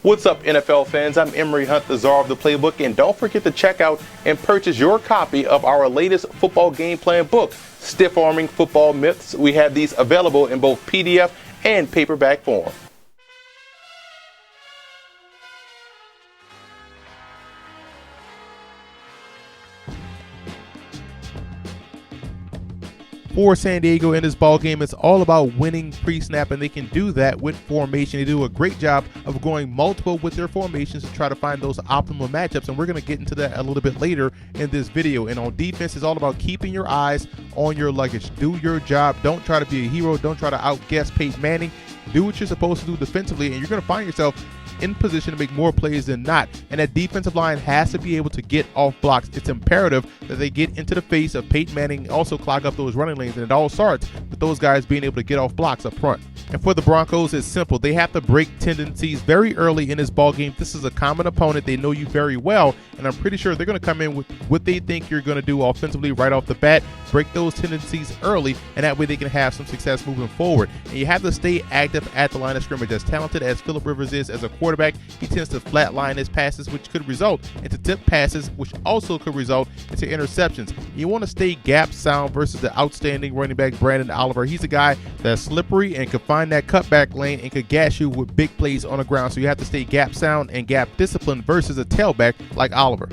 What's up, NFL fans? I'm Emery Hunt, the czar of the playbook, and don't forget to check out and purchase your copy of our latest football game plan book, Stiff Arming Football Myths. We have these available in both PDF and paperback form. For San Diego in this ball game, it's all about winning pre-snap, and they can do that with formation. They do a great job of going multiple with their formations to try to find those optimal matchups, and we're going to get into that a little bit later in this video. And on defense, it's all about keeping your eyes on your luggage. Do your job. Don't try to be a hero. Don't try to outguess Peyton Manning. Do what you're supposed to do defensively, and you're going to find yourself in position to make more plays than not. And that defensive line has to be able to get off blocks. It's imperative that they get into the face of Peyton Manning, also clog up those running lanes, and it all starts with those guys being able to get off blocks up front. And for the Broncos, it's simple. They have to break tendencies very early in this ball game. This is a common opponent. They know you very well, and I'm pretty sure they're going to come in with what they think you're going to do offensively right off the bat. Break those tendencies early, and that way they can have some success moving forward. And you have to stay active at the line of scrimmage. As talented as Phillip Rivers is as a quarterback, he tends to flatline his passes, which could result into tip passes, which also could result into interceptions. You want to stay gap sound versus the outstanding running back Brandon Oliver. He's a guy that's slippery and can find that cutback lane and could gash you with big plays on the ground. So you have to stay gap sound and gap disciplined versus a tailback like Oliver.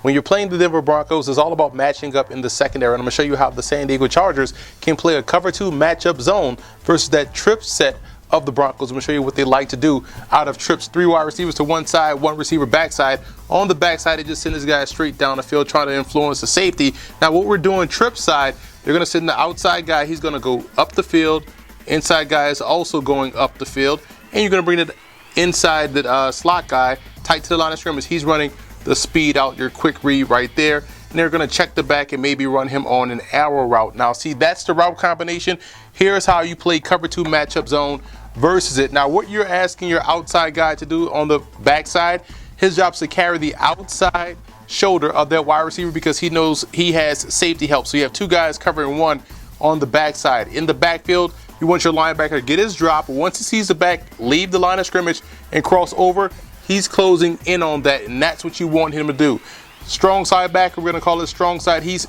When you're playing the Denver Broncos, it's all about matching up in the secondary. And I'm going to show you how the San Diego Chargers can play a cover 2 matchup zone versus that trip set of the Broncos. I'm going to show you what they like to do out of trips. 3 wide receivers to one side, 1 receiver backside. On the backside, they just send this guy straight down the field, trying to influence the safety. Now, what we're doing trip side, they're going to send the outside guy. He's going to go up the field. Inside guy is also going up the field. And you're going to bring it inside the slot guy, tight to the line of scrimmage. He's running the speed out, your quick read right there. And they're going to check the back and maybe run him on an arrow route. Now, see, that's the route combination. Here's how you play cover 2 matchup zone versus it. Now, what you're asking your outside guy to do on the backside, his job is to carry the outside shoulder of that wide receiver because he knows he has safety help. So you have 2 guys covering 1 on the backside. In the backfield, you want your linebacker to get his drop. Once he sees the back, leave the line of scrimmage and cross over. He's closing in on that, and that's what you want him to do. Strong side backer, we're going to call it strong side. He's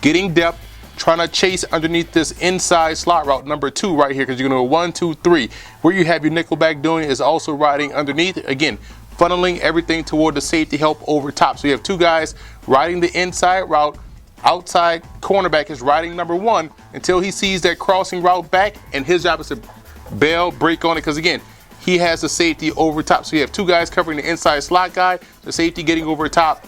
getting depth, trying to chase underneath this inside slot route number 2 right here, because you're going to go 1, 2, 3. Where you have your nickel back doing is also riding underneath. Again, funneling everything toward the safety help over top. So you have 2 guys riding the inside route. Outside cornerback is riding number 1 until he sees that crossing route back, and his job is to bail, break on it, because again, he has the safety over top. So you have 2 guys covering the inside slot guy, the safety getting over top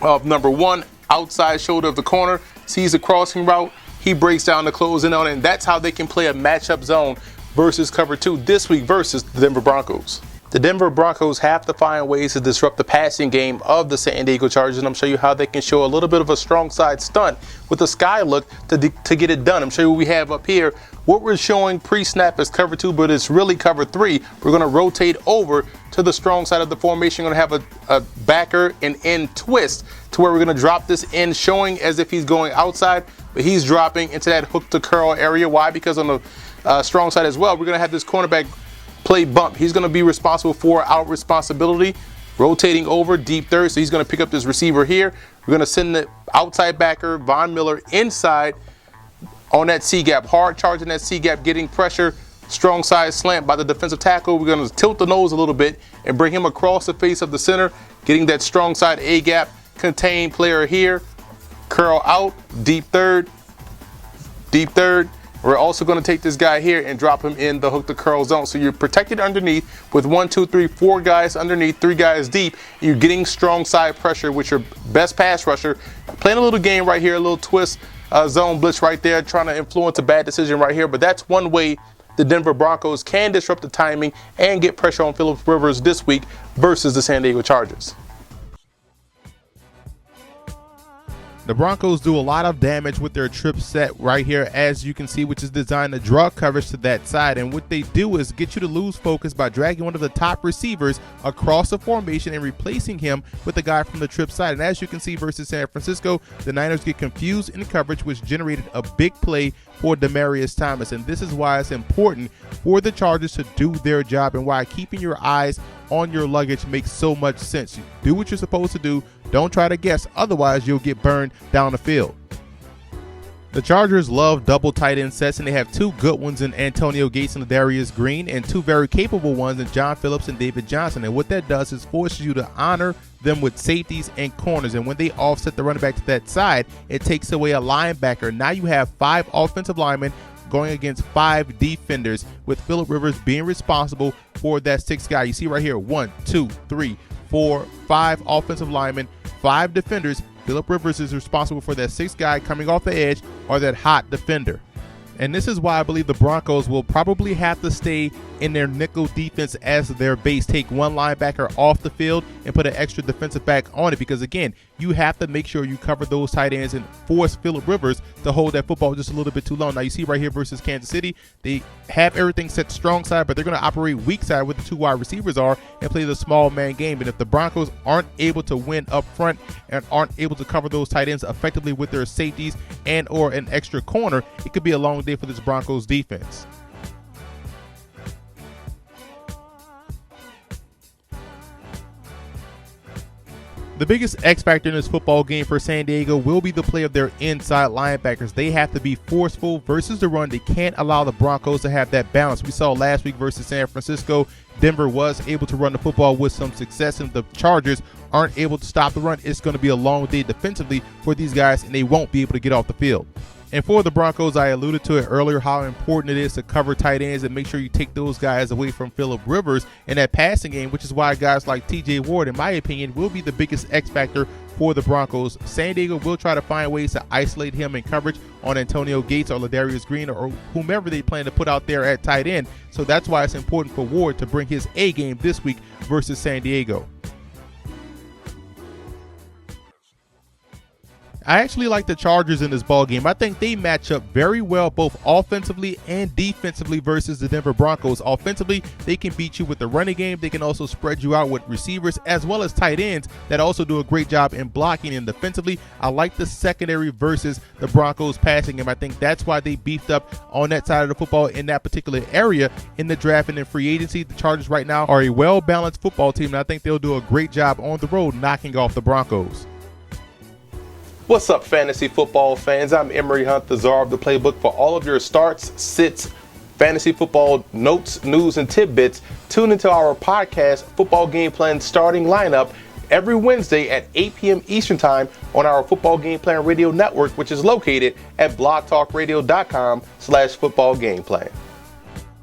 of number 1, outside shoulder of the corner, sees the crossing route, he breaks down the close in on it, and that's how they can play a matchup zone versus cover 2 this week versus the Denver Broncos. The Denver Broncos have to find ways to disrupt the passing game of the San Diego Chargers, and I'm showing you how they can show a little bit of a strong side stunt with a sky look to get it done. I'm showing you what we have up here. What we're showing pre-snap is cover 2, but it's really cover 3. We're going to rotate over to the strong side of the formation. We're going to have a backer and end twist to where we're going to drop this in, showing as if he's going outside, but he's dropping into that hook to curl area. Why? Because on the strong side as well, we're going to have this cornerback play bump. He's going to be responsible for out responsibility, rotating over deep third. So he's going to pick up this receiver here. We're going to send the outside backer, Von Miller, inside on that C-gap, hard charging that C-gap, getting pressure, strong side slant by the defensive tackle. We're going to tilt the nose a little bit and bring him across the face of the center, getting that strong side A-gap, contain player here, curl out, deep third, deep third. We're also going to take this guy here and drop him in the hook to curl zone. So you're protected underneath with 1, 2, 3, 4 guys underneath, 3 guys deep. You're getting strong side pressure with your best pass rusher. Playing a little game right here, a little twist zone blitz right there, trying to influence a bad decision right here. But that's one way the Denver Broncos can disrupt the timing and get pressure on Phillip Rivers this week versus the San Diego Chargers. The Broncos do a lot of damage with their trip set right here, as you can see, which is designed to draw coverage to that side. And what they do is get you to lose focus by dragging one of the top receivers across the formation and replacing him with the guy from the trip side. And as you can see versus San Francisco, the Niners get confused in coverage, which generated a big play for Demaryius Thomas. And this is why it's important for the Chargers to do their job, and why keeping your eyes on your luggage makes so much sense. You do what you're supposed to do. Don't try to guess, otherwise you'll get burned down the field. The Chargers love double tight end sets, and they have two good ones in Antonio Gates and Ladarius Green, and two very capable ones in John Phillips and David Johnson. And what that does is forces you to honor them with safeties and corners. And when they offset the running back to that side, it takes away a linebacker. Now you have 5 offensive linemen going against 5 defenders, with Phillip Rivers being responsible for that 6th guy. You see right here, 1, 2, 3, 4, 5 offensive linemen, 5 defenders. Phillip Rivers is responsible for that 6th guy coming off the edge, or that hot defender. And this is why I believe the Broncos will probably have to stay in their nickel defense as their base. Take one linebacker off the field and put an extra defensive back on it, because again, you have to make sure you cover those tight ends and force Phillip Rivers to hold that football just a little bit too long. Now you see right here versus Kansas City, they have everything set strong side, but they're going to operate weak side where the 2 wide receivers are and play the small man game. And if the Broncos aren't able to win up front and aren't able to cover those tight ends effectively with their safeties and or an extra corner, it could be a long day for this Broncos defense. The biggest X factor in this football game for San Diego will be the play of their inside linebackers. They have to be forceful versus the run. They can't allow the Broncos to have that balance. We saw last week versus San Francisco, Denver was able to run the football with some success, and the Chargers aren't able to stop the run. It's going to be a long day defensively for these guys, and they won't be able to get off the field. And for the Broncos, I alluded to it earlier, how important it is to cover tight ends and make sure you take those guys away from Phillip Rivers in that passing game, which is why guys like TJ Ward, in my opinion, will be the biggest X factor for the Broncos. San Diego will try to find ways to isolate him in coverage on Antonio Gates or Ladarius Green or whomever they plan to put out there at tight end. So that's why it's important for Ward to bring his A game this week versus San Diego. I actually like the Chargers in this ball game. I think they match up very well both offensively and defensively versus the Denver Broncos. Offensively, they can beat you with the running game. They can also spread you out with receivers as well as tight ends that also do a great job in blocking. And defensively, I like the secondary versus the Broncos passing game. I think that's why they beefed up on that side of the football in that particular area in the draft and in free agency. The Chargers right now are a well-balanced football team, and I think they'll do a great job on the road knocking off the Broncos. What's up, fantasy football fans? I'm Emery Hunt, the czar of the playbook. For all of your starts, sits, fantasy football notes, news, and tidbits, tune into our podcast, Football Game Plan Starting Lineup, every Wednesday at 8 p.m. Eastern Time on our Football Game Plan Radio Network, which is located at blogtalkradio.com/footballgameplan.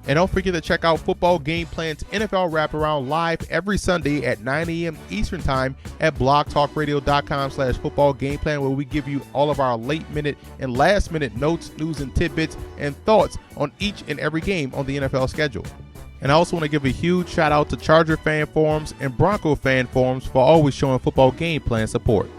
And don't forget to check out Football Game Plan's NFL Wraparound live every Sunday at 9 a.m. Eastern Time at blogtalkradio.com/footballgameplan, where we give you all of our late-minute and last-minute notes, news, and tidbits and thoughts on each and every game on the NFL schedule. And I also want to give a huge shout-out to Charger fan forums and Bronco fan forums for always showing Football Game Plan support.